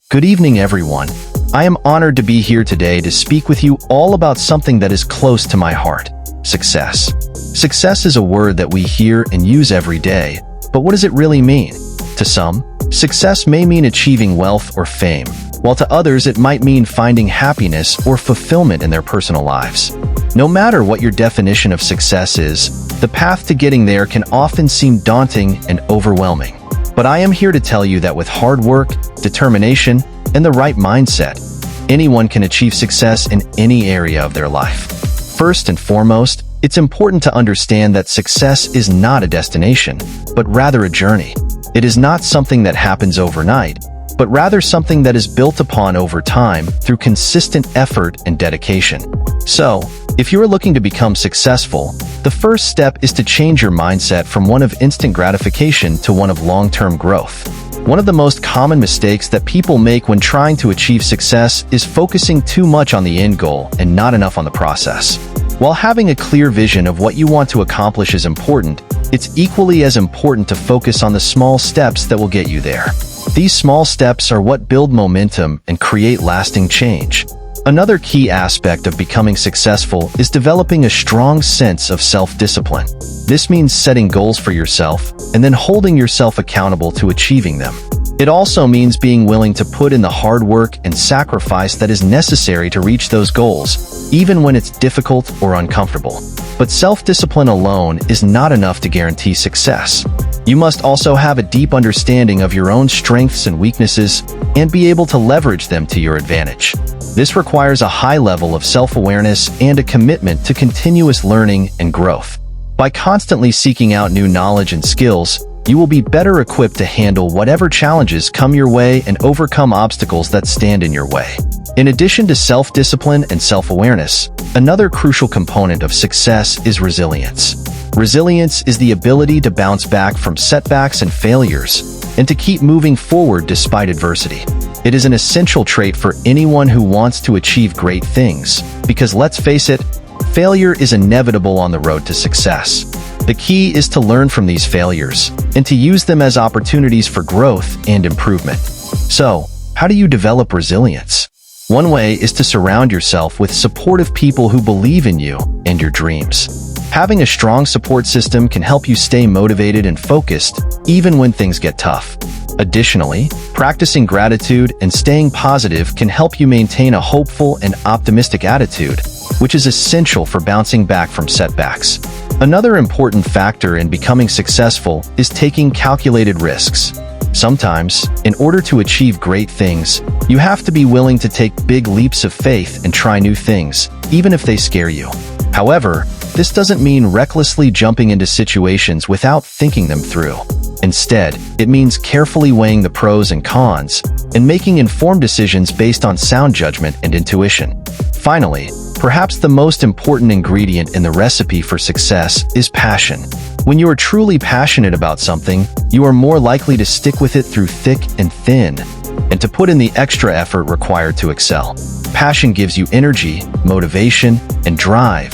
Good evening, everyone. I am honored to be here today to speak with you all about something that is close to my heart: success. Success is a word that we hear and use every day, but what does it really mean? To some, success may mean achieving wealth or fame, while to others it might mean finding happiness or fulfillment in their personal lives. No matter what your definition of success is, the path to getting there can often seem daunting and overwhelming. But I am here to tell you that with hard work, determination, and the right mindset, anyone can achieve success in any area of their life. First and foremost, it's important to understand that success is not a destination, but rather a journey. It is not something that happens overnight, but rather something that is built upon over time through consistent effort and dedication. So, if you are looking to become successful, the first step is to change your mindset from one of instant gratification to one of long-term growth. One of the most common mistakes that people make when trying to achieve success is focusing too much on the end goal and not enough on the process. While having a clear vision of what you want to accomplish is important, it's equally as important to focus on the small steps that will get you there. These small steps are what build momentum and create lasting change. Another key aspect of becoming successful is developing a strong sense of self-discipline. This means setting goals for yourself and then holding yourself accountable to achieving them. It also means being willing to put in the hard work and sacrifice that is necessary to reach those goals, even when it's difficult or uncomfortable. But self-discipline alone is not enough to guarantee success. You must also have a deep understanding of your own strengths and weaknesses and be able to leverage them to your advantage. This requires a high level of self-awareness and a commitment to continuous learning and growth. By constantly seeking out new knowledge and skills, you will be better equipped to handle whatever challenges come your way and overcome obstacles that stand in your way. In addition to self-discipline and self-awareness, another crucial component of success is resilience. Resilience is the ability to bounce back from setbacks and failures and to keep moving forward despite adversity. It is an essential trait for anyone who wants to achieve great things, because let's face it, failure is inevitable on the road to success. The key is to learn from these failures and to use them as opportunities for growth and improvement. So, how do you develop resilience? One way is to surround yourself with supportive people who believe in you and your dreams. Having a strong support system can help you stay motivated and focused, even when things get tough. Additionally, practicing gratitude and staying positive can help you maintain a hopeful and optimistic attitude, which is essential for bouncing back from setbacks. Another important factor in becoming successful is taking calculated risks. Sometimes, in order to achieve great things, you have to be willing to take big leaps of faith and try new things, even if they scare you. However, this doesn't mean recklessly jumping into situations without thinking them through. Instead, it means carefully weighing the pros and cons and making informed decisions based on sound judgment and intuition. Finally, perhaps the most important ingredient in the recipe for success is passion. When you are truly passionate about something, you are more likely to stick with it through thick and thin, and to put in the extra effort required to excel. Passion gives you energy, motivation, and drive,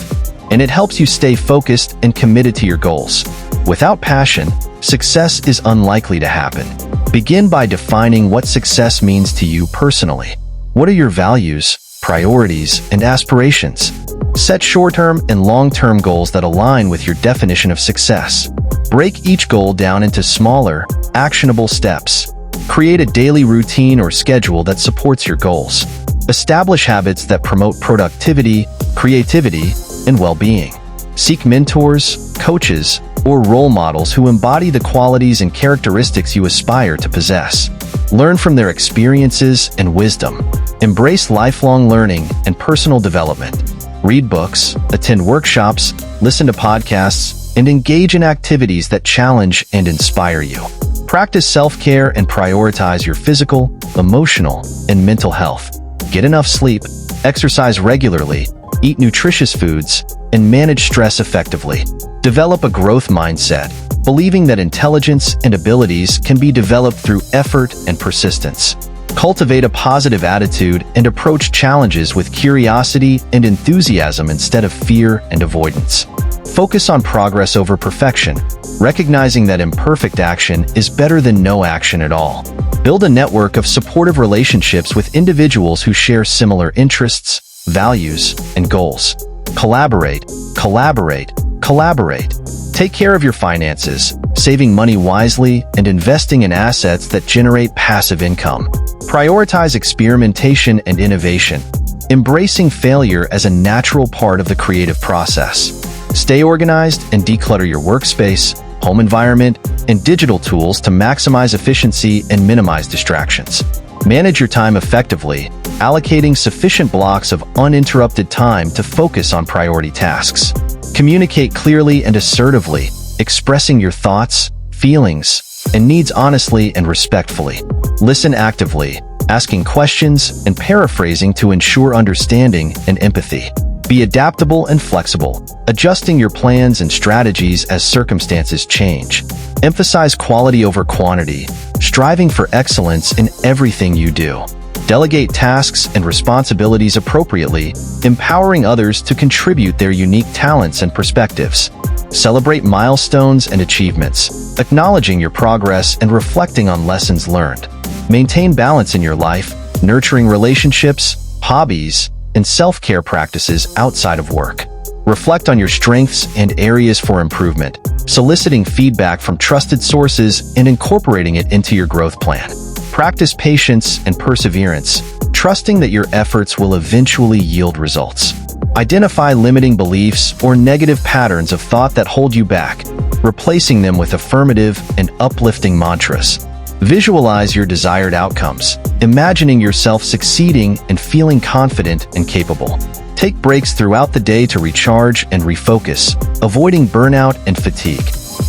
and it helps you stay focused and committed to your goals. Without passion, success is unlikely to happen. Begin by defining what success means to you personally. What are your values, priorities, and aspirations? Set short-term and long-term goals that align with your definition of success. Break each goal down into smaller, actionable steps. Create a daily routine or schedule that supports your goals. Establish habits that promote productivity, creativity, and well-being. Seek mentors, coaches, or role models who embody the qualities and characteristics you aspire to possess. Learn from their experiences and wisdom. Embrace lifelong learning and personal development. Read books, attend workshops, listen to podcasts, and engage in activities that challenge and inspire you. Practice self-care and prioritize your physical, emotional, and mental health. Get enough sleep, exercise regularly, eat nutritious foods, and manage stress effectively. Develop a growth mindset, believing that intelligence and abilities can be developed through effort and persistence. Cultivate a positive attitude and approach challenges with curiosity and enthusiasm instead of fear and avoidance. Focus on progress over perfection, recognizing that imperfect action is better than no action at all. Build a network of supportive relationships with individuals who share similar interests, values, and goals. Collaborate, collaborate, collaborate. Take care of your finances, saving money wisely and investing in assets that generate passive income. Prioritize experimentation and innovation, embracing failure as a natural part of the creative process. Stay organized and declutter your workspace, home environment, and digital tools to maximize efficiency and minimize distractions. Manage your time effectively, allocating sufficient blocks of uninterrupted time to focus on priority tasks. Communicate clearly and assertively, expressing your thoughts, feelings, and needs honestly and respectfully. Listen actively, asking questions and paraphrasing to ensure understanding and empathy. Be adaptable and flexible, adjusting your plans and strategies as circumstances change. Emphasize quality over quantity, striving for excellence in everything you do. Delegate tasks and responsibilities appropriately, empowering others to contribute their unique talents and perspectives. Celebrate milestones and achievements, acknowledging your progress and reflecting on lessons learned. Maintain balance in your life, nurturing relationships, hobbies, and self-care practices outside of work. Reflect on your strengths and areas for improvement, soliciting feedback from trusted sources and incorporating it into your growth plan. Practice patience and perseverance, trusting that your efforts will eventually yield results. Identify limiting beliefs or negative patterns of thought that hold you back, replacing them with affirmative and uplifting mantras. Visualize your desired outcomes, imagining yourself succeeding and feeling confident and capable. Take breaks throughout the day to recharge and refocus, avoiding burnout and fatigue.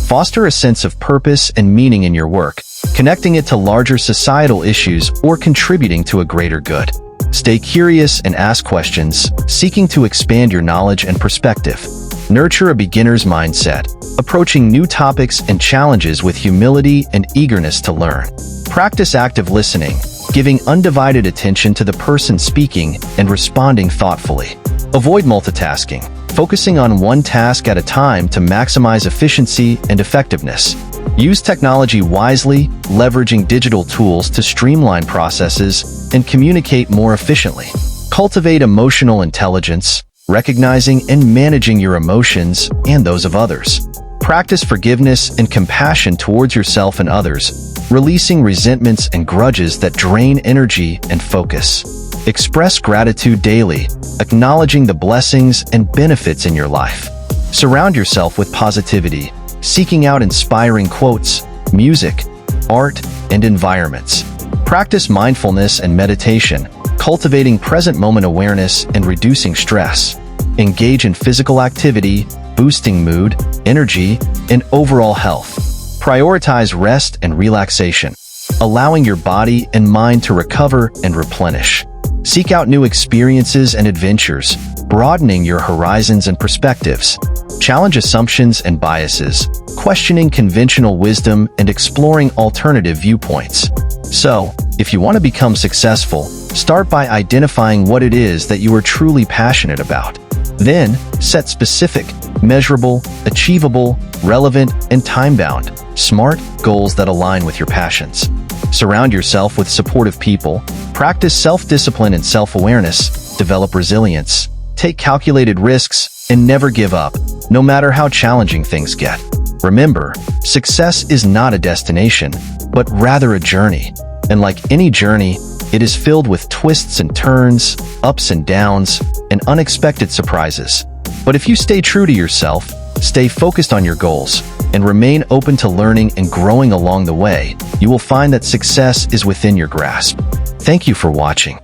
Foster a sense of purpose and meaning in your work, connecting it to larger societal issues or contributing to a greater good. Stay curious and ask questions, seeking to expand your knowledge and perspective. Nurture a beginner's mindset, approaching new topics and challenges with humility and eagerness to learn. Practice active listening, giving undivided attention to the person speaking and responding thoughtfully. Avoid multitasking, focusing on one task at a time to maximize efficiency and effectiveness. Use technology wisely, leveraging digital tools to streamline processes and communicate more efficiently. Cultivate emotional intelligence, recognizing and managing your emotions and those of others. Practice forgiveness and compassion towards yourself and others, releasing resentments and grudges that drain energy and focus. Express gratitude daily, acknowledging the blessings and benefits in your life. Surround yourself with positivity, seeking out inspiring quotes, music, art, and environments. Practice mindfulness and meditation, cultivating present moment awareness and reducing stress. Engage in physical activity, boosting mood, energy, and overall health. Prioritize rest and relaxation, allowing your body and mind to recover and replenish. Seek out new experiences and adventures, broadening your horizons and perspectives. Challenge assumptions and biases, questioning conventional wisdom and exploring alternative viewpoints. So, if you want to become successful, start by identifying what it is that you are truly passionate about. Then, set specific, measurable, achievable, relevant, and time-bound, smart goals that align with your passions. Surround yourself with supportive people, practice self-discipline and self-awareness, develop resilience, take calculated risks, and never give up, no matter how challenging things get. Remember, success is not a destination, but rather a journey. And like any journey, it is filled with twists and turns, ups and downs, and unexpected surprises. But if you stay true to yourself, stay focused on your goals, and remain open to learning and growing along the way, you will find that success is within your grasp. Thank you for watching.